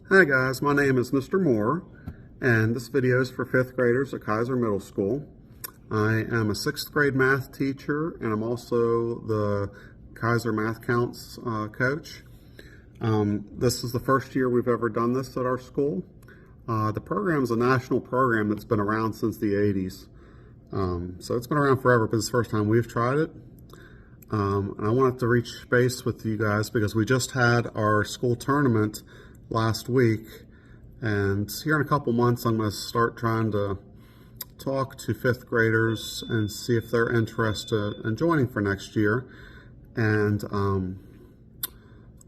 Hi guys, my name is Mr. Moore, and this video is for 5th graders at Kaiser Middle School. I am a 6th grade math teacher, and I'm also the Kaiser MATHCOUNTS coach. This is the first year we've ever done this at our school. The program is a national program that's been around since the 80s. So it's been around forever, but it's the first time we've tried it. And I wanted to reach base with you guys because we just had our school tournament last week, and here in a couple months I'm going to start trying to talk to 5th graders and see if they're interested in joining for next year. And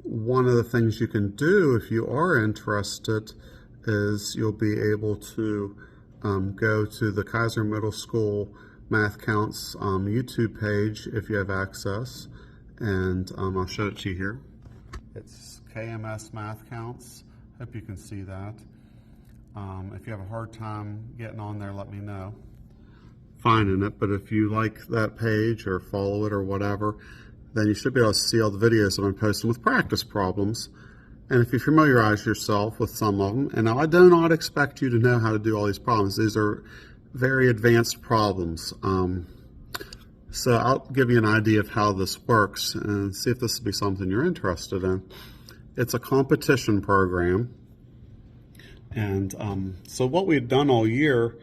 one of the things you can do if you are interested is you'll be able to go to the Kaiser Middle School Math Counts YouTube page if you have access, and I'll show it to you here. It's KMS Math Counts. Hope you can see that. If you have a hard time getting on there, let me know. Finding it, but if you like that page or follow it or whatever, then you should be able to see all the videos I've been posting with practice problems. And if you familiarize yourself with some of them, and now I do not expect you to know how to do all these problems. These are very advanced problems. So I'll give you an idea of how this works and see if this would be something you're interested in. It's a competition program. And so what we've done all year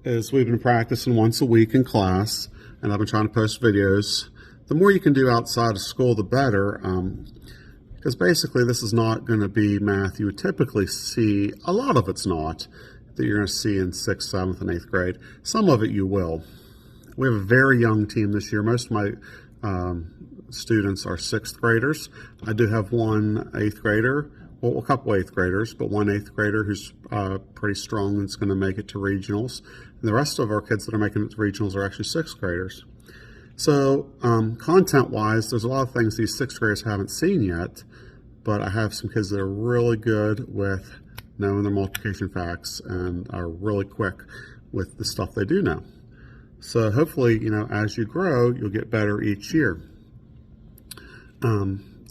is we've been practicing once a week in class, and I've been trying to post videos. The more you can do outside of school, the better, because basically this is not going to be math you would typically see. A lot of it's not that you're going to see in 6th, 7th, and 8th grade. Some of it you will. We have a very young team this year. Most of my students are 6th graders. I do have one 8th grader, well, a couple 8th graders, but one 8th grader who's pretty strong and is going to make it to regionals. And the rest of our kids that are making it to regionals are actually 6th graders. So content-wise, there's a lot of things these 6th graders haven't seen yet, but I have some kids that are really good with knowing their multiplication facts and are really quick with the stuff they do know. So hopefully, as you grow, you'll get better each year.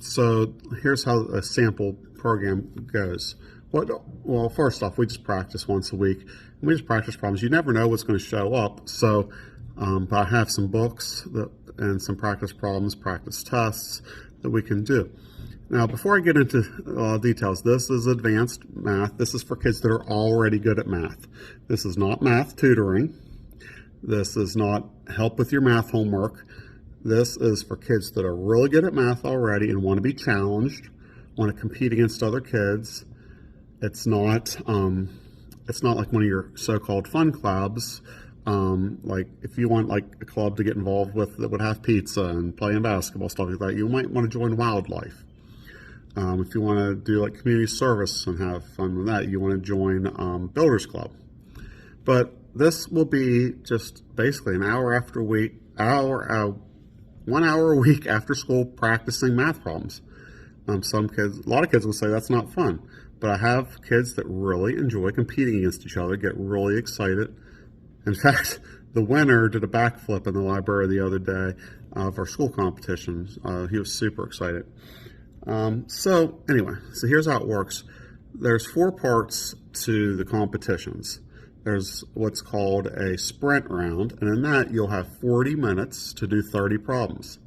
So here's how a sample program goes. Well, first off, we just practice once a week. And we just practice problems. You never know what's going to show up. So, but I have some books and some practice problems, practice tests that we can do. Now, before I get into details, this is advanced math. This is for kids that are already good at math. This is not math tutoring. This is not help with your math homework. This is for kids that are really good at math already and want to be challenged, want to compete against other kids. It's not like one of your so-called fun clubs. Like if you want like a club to get involved with that would have pizza and playing basketball, stuff like that, you might want to join wildlife. If you want to do like community service and have fun with that, you want to join Builders Club. But this will be just basically 1 hour a week after school practicing math problems. A lot of kids will say that's not fun, but I have kids that really enjoy competing against each other, get really excited. In fact, the winner did a backflip in the library the other day of our school competitions. He was super excited. So here's how it works. There's 4 parts to the competitions. There's what's called a sprint round, and in that you'll have 40 minutes to do 30 problems.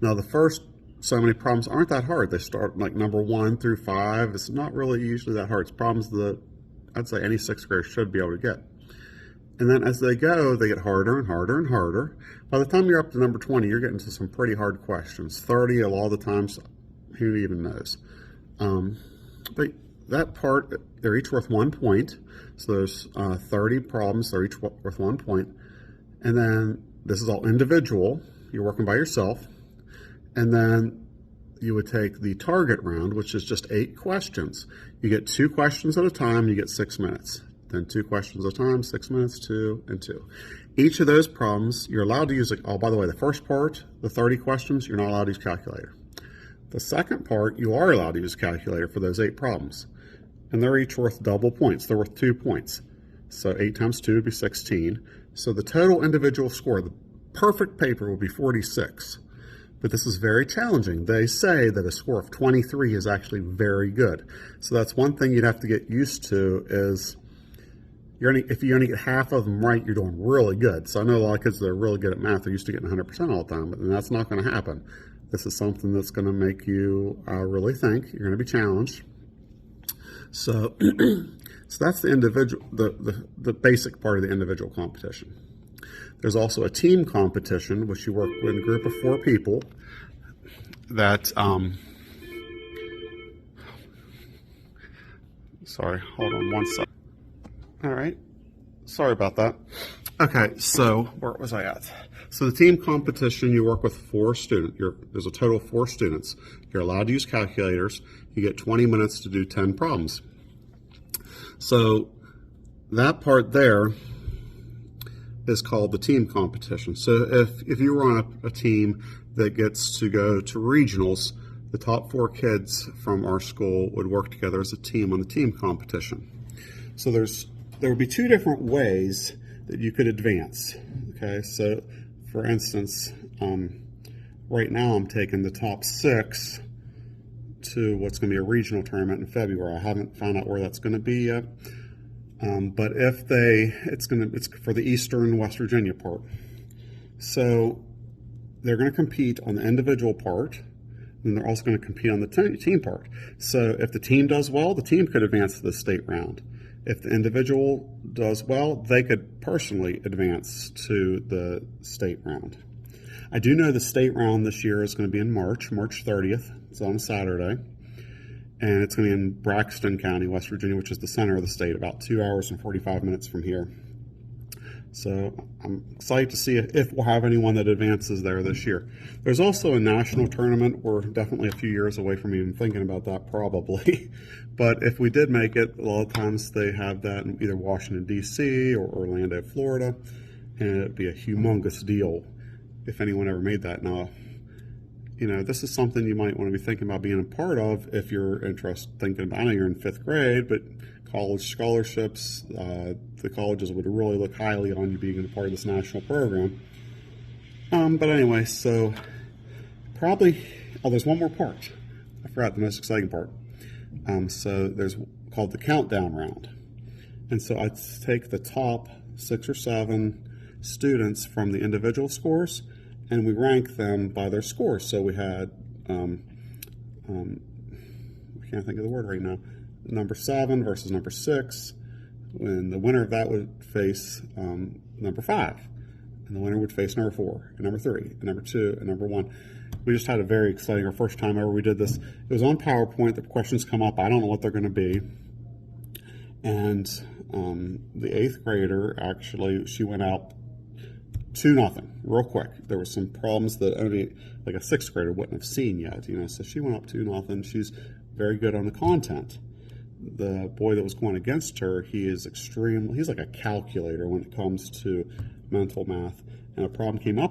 Now the first so many problems aren't that hard. They start like number 1 through 5. It's not really usually that hard. It's problems that I'd say any 6th grader should be able to get. And then as they go, they get harder and harder and harder. By the time you're up to number 20, you're getting to some pretty hard questions. 30 a lot of the times, who even knows? But that part, they're each worth 1 point. So there's 30 problems, they're each worth 1 point. And then this is all individual. You're working by yourself. And then you would take the target round, which is just 8 questions. You get 2 questions at a time, you get 6 minutes. Then 2 questions at a time, 6 minutes, 2 and 2. Each of those problems, you're allowed to use, by the way, the first part, the 30 questions, you're not allowed to use calculator. The second part, you are allowed to use calculator for those 8 problems. And they're each worth double points. They're worth 2 points. So 8 times 2 would be 16. So the total individual score, the perfect paper, would be 46. but this is very challenging. They say that a score of 23 is actually very good. So that's one thing you'd have to get used to is if you only get half of them right, you're doing really good. So I know a lot of kids that are really good at math are used to getting 100% all the time, but that's not going to happen. This is something that's going to make you really think. You're going to be challenged. So, so that's the individual, the basic part of the individual competition. There's also a team competition, which you work with a group of 4 people that, sorry, hold on one second. All right, sorry about that. Okay, so where was I at? So the team competition, you work with 4 students. There's a total of 4 students. You're allowed to use calculators. You get 20 minutes to do 10 problems. So that part there is called the team competition. So if you were on a team that gets to go to regionals, the top 4 kids from our school would work together as a team on the team competition. So there would be 2 different ways that you could advance. Okay, so for instance, right now I'm taking the top 6 to what's going to be a regional tournament in February. I haven't found out where that's going to be yet. But it's for the Eastern West Virginia part. So they're going to compete on the individual part, and they're also going to compete on the team part. So if the team does well, the team could advance to the state round. If the individual does well, they could personally advance to the state round. I do know the state round this year is going to be in March 30th. It's on a Saturday. And it's going to be in Braxton County, West Virginia, which is the center of the state, about 2 hours and 45 minutes from here. So I'm excited to see if we'll have anyone that advances there this year. There's also a national tournament. We're definitely a few years away from even thinking about that, probably. But if we did make it, a lot of times they have that in either Washington, D.C. or Orlando, Florida. And it'd be a humongous deal if anyone ever made that. Now, you know, this is something you might want to be thinking about being a part of if you're interested. I know you're in 5th grade, but college scholarships, the colleges would really look highly on you being a part of this national program. But anyway, so there's one more part. I forgot the most exciting part. So there's called the countdown round. And so I take the top 6 or 7 students from the individual scores, and we rank them by their scores. So we had, I can't think of the word right now, number 7 versus number 6, and the winner of that would face number 5, and the winner would face number 4, and number 3, and number 2, and number 1. We just had a very exciting, our first time ever we did this. It was on PowerPoint. The questions come up. I don't know what they're going to be. And the 8th grader, actually, she went out 2-0, real quick. There were some problems that only like a 6th grader wouldn't have seen yet, you know. So she went up 2-0. She's very good on the content. The boy that was going against her, he's like a calculator when it comes to mental math. And a problem came up